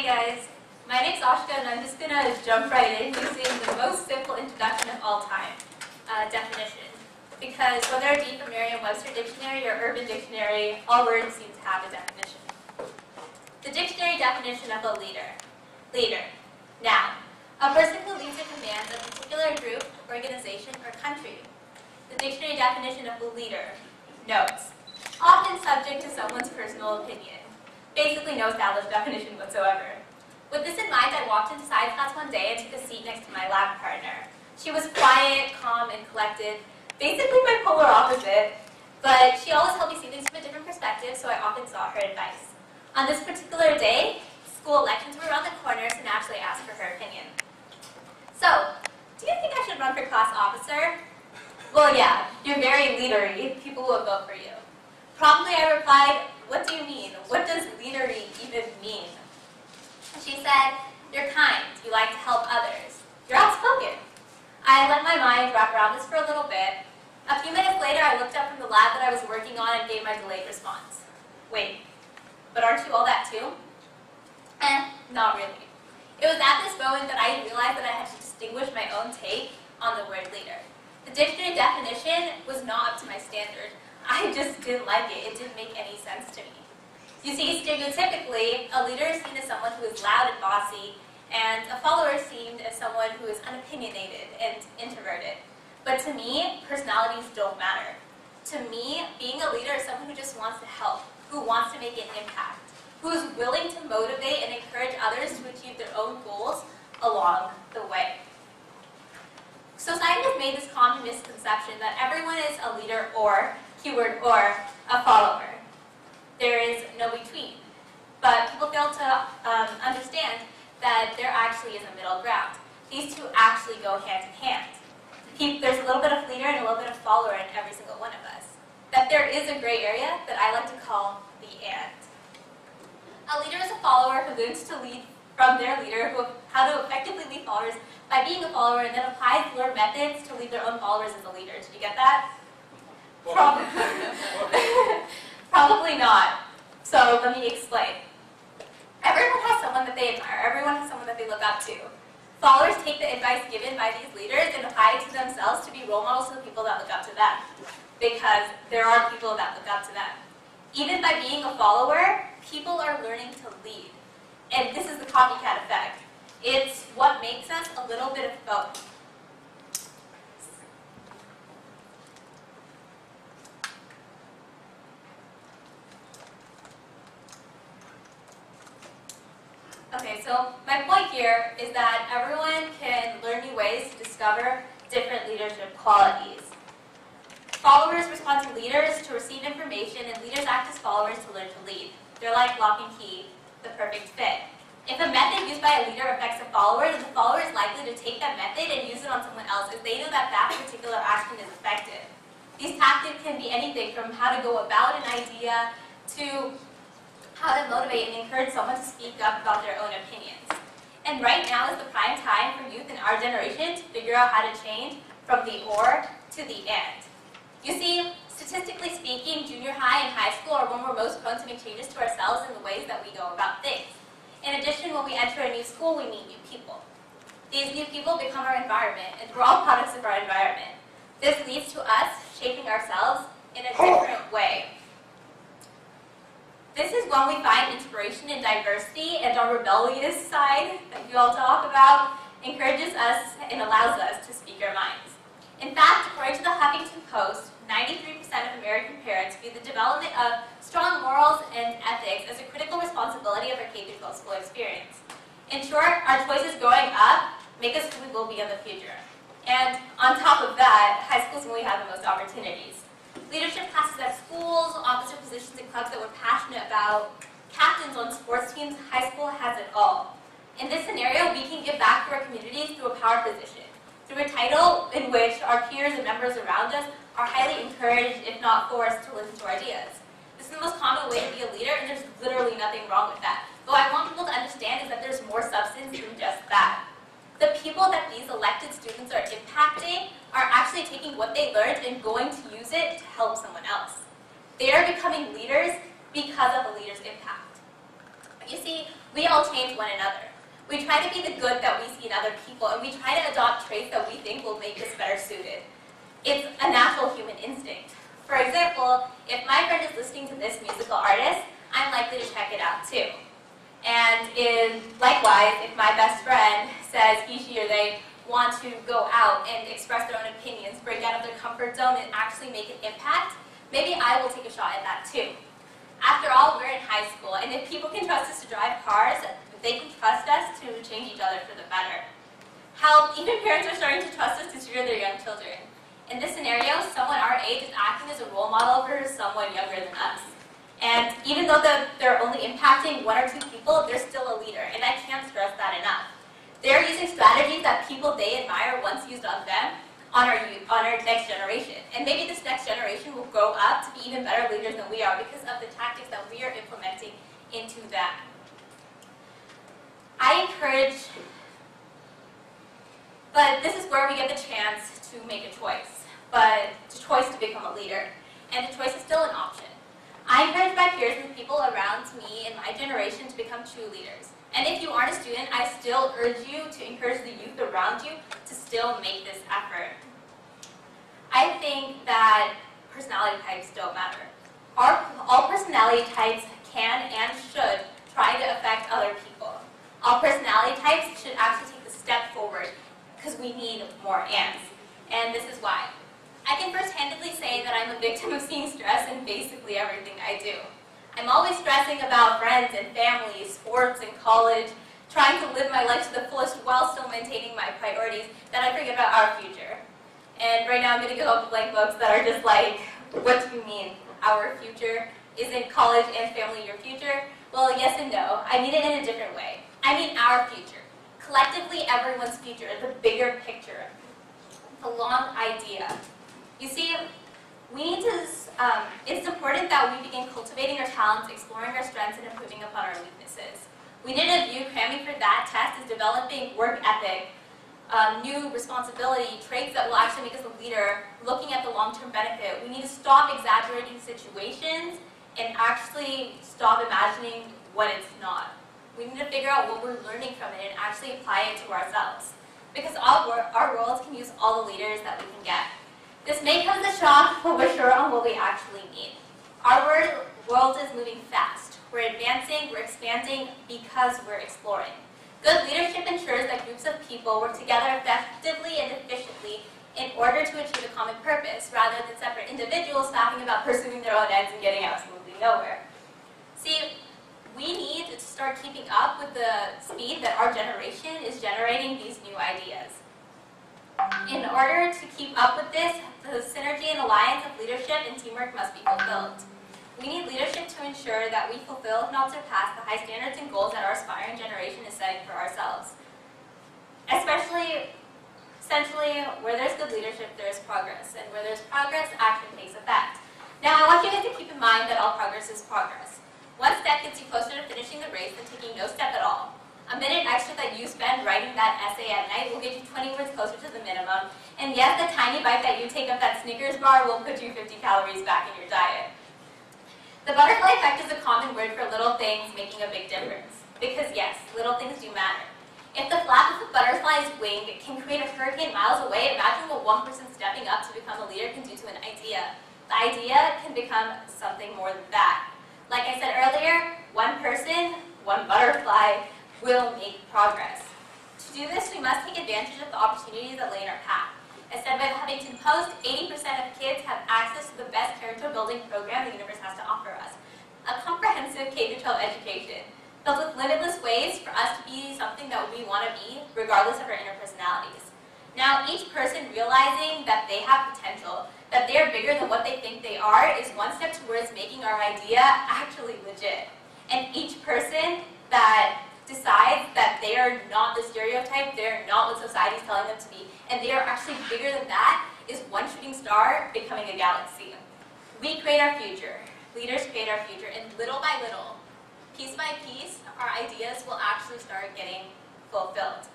Hey guys, my name's Ashka and I'm just going to jump right in using the most simple introduction of all time, definition. Because whether it be from Merriam-Webster Dictionary or Urban Dictionary, all words seem to have a definition. The dictionary definition of a leader. Leader. Noun. A person who leads or commands a particular group, organization, or country. The dictionary definition of a leader. Notes. Often subject to someone's personal opinion. Basically no established definition whatsoever. With this in mind, I walked into science class one day and took a seat next to my lab partner. She was quiet, calm, and collected, basically my polar opposite, but she always helped me see things from a different perspective, so I often sought her advice. On this particular day, school elections were around the corner, so naturally I asked for her opinion. So, do you think I should run for class officer? Well, yeah, you're very leadery. People will vote for you. Promptly I replied, what do you mean? What does leadery even mean? She said, you're kind, you like to help others. You're outspoken. I let my mind wrap around this for a little bit. A few minutes later, I looked up from the lab that I was working on and gave my delayed response. Wait, but aren't you all that too? Not really. It was at this moment that I realized that I had to distinguish my own take on the word leader. The dictionary definition was not up to my standard. I just didn't like it. It didn't make any sense to me. You see, stereotypically, a leader is seen as someone who is loud and bossy, and a follower is seen as someone who is unopinionated and introverted. But to me, personalities don't matter. To me, being a leader is someone who just wants to help, who wants to make an impact, who is willing to motivate and encourage others to achieve their own goals along the way. Society has made this common misconception that everyone is a leader or, keyword or, a follower. There is no between. But people fail to understand that there actually is a middle ground. These two actually go hand in hand. There's a little bit of leader and a little bit of follower in every single one of us. That there is a gray area that I like to call the and. A leader is a follower who learns to lead from their leader, how to effectively lead followers by being a follower, and then applies learned methods to lead their own followers as a leader. Did you get that? Probably not. So let me explain. Everyone has someone that they admire. Everyone has someone that they look up to. Followers take the advice given by these leaders and apply it to themselves to be role models to the people that look up to them. Because there are people that look up to them. Even by being a follower, people are learning to lead. And this is the copycat effect. It's what makes us a little bit of both. Okay, so my point here is that everyone can learn new ways to discover different leadership qualities. Followers respond to leaders to receive information, and leaders act as followers to learn to lead. They're like lock and key, the perfect fit. If a method used by a leader affects a follower, then the follower is likely to take that method and use it on someone else if they know that that particular action is effective. These tactics can be anything from how to go about an idea to how to motivate and encourage someone to speak up about their own opinions. And right now is the prime time for youth in our generation to figure out how to change from the or to the and. You see, statistically speaking, junior high and high school are when we're most prone to make changes to ourselves in the ways that we go about things. In addition, when we enter a new school, we meet new people. These new people become our environment, and we're all products of our environment. This leads to us shaping ourselves in a different way. This is when we find inspiration in diversity, and our rebellious side that you all talk about encourages us and allows us to speak our minds. In fact, according to the Huffington Post, 93% of American parents view the development of strong morals and ethics as a critical responsibility of our K-12 school experience. In short, our choices growing up make us who we will be in the future. And on top of that, high school is when we have the most opportunities. Leadership classes at schools, officer positions in clubs that we're passionate about, captains on sports teams, high school has it all. In this scenario, we can give back to our communities through a power position, through a title in which our peers and members around us are highly encouraged, if not forced, to listen to our ideas. This is the most common way to be a leader, and there's literally nothing wrong with that. But what I want people to understand is that there's more substance than just that. The people that these elected students are impacting are actually taking what they learned and going to use it to help someone else. They are becoming leaders because of a leader's impact. You see, We all change one another. We try to be the good that we see in other people, and we try to adopt traits that we think will make us better suited. It's a natural human instinct. For example, if my friend is listening to this musical artist, I'm likely to check it out too. And likewise, if my best friend says he, she, or they want to go out and express their own opinions, break out of their comfort zone, and actually make an impact, maybe I will take a shot at that too. After all, we're in high school, and if people can trust us to drive cars, they can trust us to change each other for the better. Hell, even parents are starting to trust us to tutor their young children. In this scenario, someone our age is acting as a role model for someone younger than us. And even though they're only impacting one or two people, they're still a leader, and I can't stress that enough. They're using strategies that people they admire once used on them, on our next generation. And maybe this next generation will grow up to be even better leaders than we are because of the tactics that we are implementing into them. I encourage, but this is where we get the chance to make a choice, but the choice to become a leader. And the choice is still an option. I encourage my peers and the people around me in my generation to become true leaders. And if you aren't a student, I still urge you to encourage the youth around you to still make this effort. I think that personality types don't matter. All personality types can and should try to affect other people. All personality types should actually take the step forward because we need more ands. And this is why. I can first-handedly say that I'm a victim of seeing stress in basically everything I do. I'm always stressing about friends and family, sports and college, trying to live my life to the fullest while still maintaining my priorities, that I forget about our future. And right now I'm going to go up blank books that are just like, what do you mean, our future? Isn't college and family your future? Well, yes and no. I mean it in a different way. I mean our future. Collectively, everyone's future, the bigger picture, the long idea. You see, it's important that we begin cultivating our talents, exploring our strengths, and improving upon our weaknesses. We need to view cramming for that test as developing work ethic, new responsibility, traits that will actually make us a leader, looking at the long-term benefit. We need to stop exaggerating situations and actually stop imagining what it's not. We need to figure out what we're learning from it and actually apply it to ourselves. Because our worlds can use all the leaders that we can get. This may come as a shock, but we're sure on what we actually need. Our world is moving fast. We're advancing, we're expanding because we're exploring. Good leadership ensures that groups of people work together effectively and efficiently in order to achieve a common purpose, rather than separate individuals faffing about pursuing their own ends and getting absolutely nowhere. See, we need to start keeping up with the speed that our generation is generating these new ideas. In order to keep up with this, the synergy and alliance of leadership and teamwork must be fulfilled. We need leadership to ensure that we fulfill, if not surpass, the high standards and goals that our aspiring generation is setting for ourselves. Essentially, where there's good leadership, there is progress. And where there's progress, action takes effect. Now, I want you guys to keep in mind that all progress is progress. One step gets you closer to finishing the race than taking no step at all. A minute extra that you spend writing that essay at night will get you 20 words closer to the minimum. And yes, the tiny bite that you take of that Snickers bar will put you 50 calories back in your diet. The butterfly effect is a common word for little things making a big difference. Because yes, little things do matter. If the flap of a butterfly's wing can create a hurricane miles away, imagine what one person stepping up to become a leader can do to an idea. The idea can become something more than that. Like I said earlier, one person, one butterfly, will make progress. To do this, we must take advantage of the opportunities that lay in our path. As said by the Huffington Post, 80% of kids have access to the best character-building program the universe has to offer us. A comprehensive K-12 education, filled with limitless ways for us to be something that we want to be, regardless of our inner personalities. Now, each person realizing that they have potential, that they're bigger than what they think they are, is one step towards making our idea actually legit. And each person that decides that they are not the stereotype, they're not what society is telling them to be, and they are actually bigger than that, is one shooting star becoming a galaxy. We create our future. Leaders create our future, and little by little, piece by piece, our ideas will actually start getting fulfilled.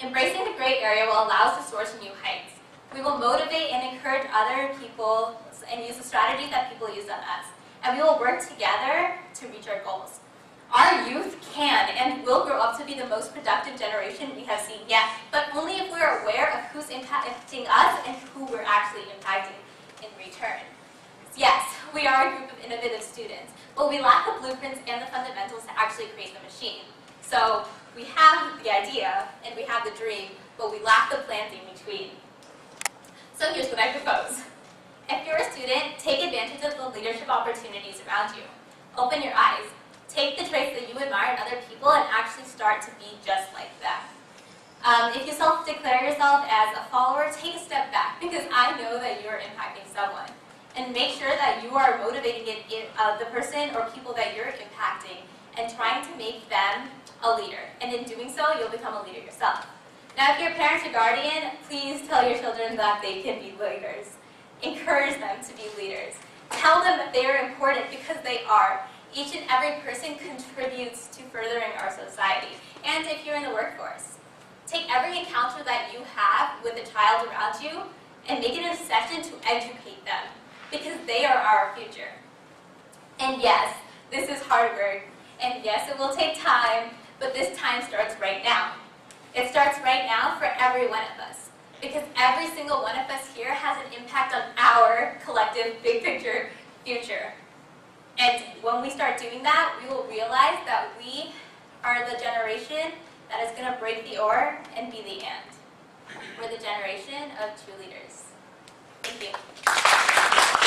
Embracing the gray area will allow us to soar to new heights. We will motivate and encourage other people and use the strategies that people use on us, and we will work together to reach our goals. Our youth can and will grow up to be the most productive generation we have seen yet, but only if we're aware of who's impacting us and who we're actually impacting in return. Yes, we are a group of innovative students, but we lack the blueprints and the fundamentals to actually create the machine. So we have the idea and we have the dream, but we lack the plans in between. So here's what I propose. If you're a student, take advantage of the leadership opportunities around you. Open your eyes. Take the traits that you admire in other people and actually start to be just like them. If you self-declare yourself as a follower, take a step back, because I know that you're impacting someone. And make sure that you are motivating the person or people that you're impacting and trying to make them a leader. And in doing so, you'll become a leader yourself. Now, if you're a parent or guardian, please tell your children that they can be leaders. Encourage them to be leaders. Tell them that they are important, because they are. Each and every person contributes to furthering our society. And if you're in the workforce, take every encounter that you have with a child around you and make it a session to educate them, because they are our future. And yes, this is hard work. And yes, it will take time, but this time starts right now. It starts right now for every one of us, because every single one of us here has an impact on our collective big picture future. And when we start doing that, we will realize that we are the generation that is going to break the or and be the and. We're the generation of true leaders. Thank you.